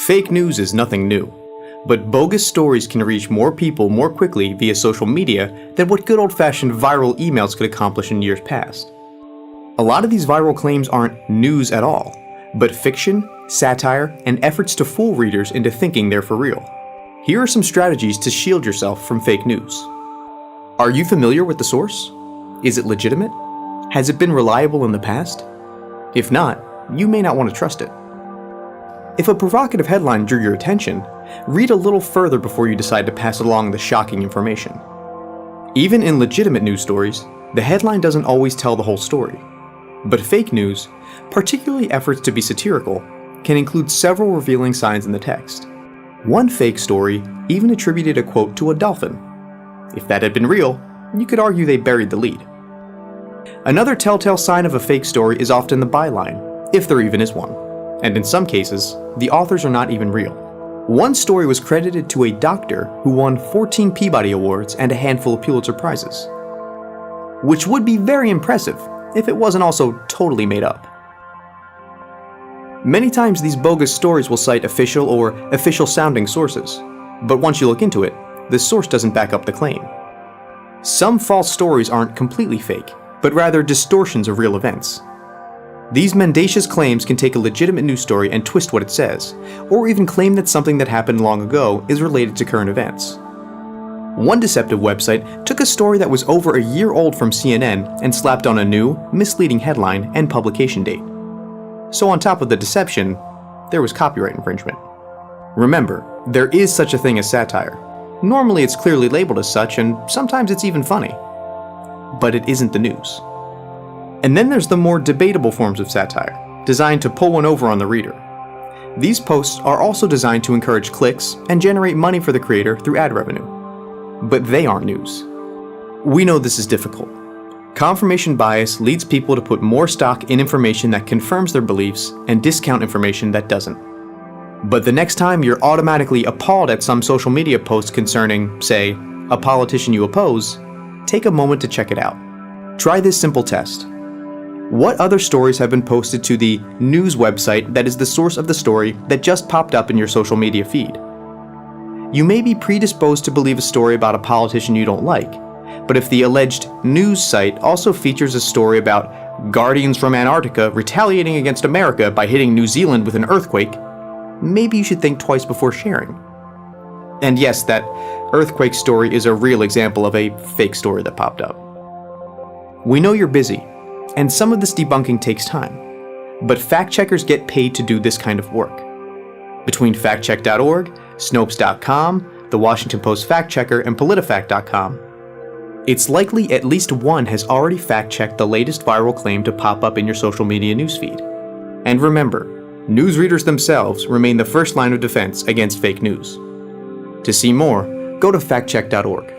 Fake news is nothing new, but bogus stories can reach more people more quickly via social media than what good old-fashioned viral emails could accomplish in years past. A lot of these viral claims aren't news at all, but fiction, satire, and efforts to fool readers into thinking they're for real. Here are some strategies to shield yourself from fake news. Are you familiar with the source? Is it legitimate? Has it been reliable in the past? If not, you may not want to trust it. If a provocative headline drew your attention, read a little further before you decide to pass along the shocking information. Even in legitimate news stories, the headline doesn't always tell the whole story. But fake news, particularly efforts to be satirical, can include several revealing signs in the text. One fake story even attributed a quote to a dolphin. If that had been real, you could argue they buried the lead. Another telltale sign of a fake story is often the byline, if there even is one. And in some cases, the authors are not even real. One story was credited to a doctor who won 14 Peabody Awards and a handful of Pulitzer Prizes, which would be very impressive if it wasn't also totally made up. Many times these bogus stories will cite official or official-sounding sources, but once you look into it, the source doesn't back up the claim. Some false stories aren't completely fake, but rather distortions of real events. These mendacious claims can take a legitimate news story and twist what it says, or even claim that something that happened long ago is related to current events. One deceptive website took a story that was over a year old from CNN and slapped on a new, misleading headline and publication date. So on top of the deception, there was copyright infringement. Remember, there is such a thing as satire. Normally it's clearly labeled as such, and sometimes it's even funny. But it isn't the news. And then there's the more debatable forms of satire, designed to pull one over on the reader. These posts are also designed to encourage clicks and generate money for the creator through ad revenue. But they aren't news. We know this is difficult. Confirmation bias leads people to put more stock in information that confirms their beliefs and discount information that doesn't. But the next time you're automatically appalled at some social media post concerning, say, a politician you oppose, take a moment to check it out. Try this simple test. What other stories have been posted to the news website that is the source of the story that just popped up in your social media feed? You may be predisposed to believe a story about a politician you don't like, but if the alleged news site also features a story about Guardians from Antarctica retaliating against America by hitting New Zealand with an earthquake, maybe you should think twice before sharing. And yes, that earthquake story is a real example of a fake story that popped up. We know you're busy, and some of this debunking takes time, but fact-checkers get paid to do this kind of work. Between factcheck.org, Snopes.com, the Washington Post Fact Checker, and PolitiFact.com, it's likely at least one has already fact-checked the latest viral claim to pop up in your social media newsfeed. And remember, newsreaders themselves remain the first line of defense against fake news. To see more, go to factcheck.org.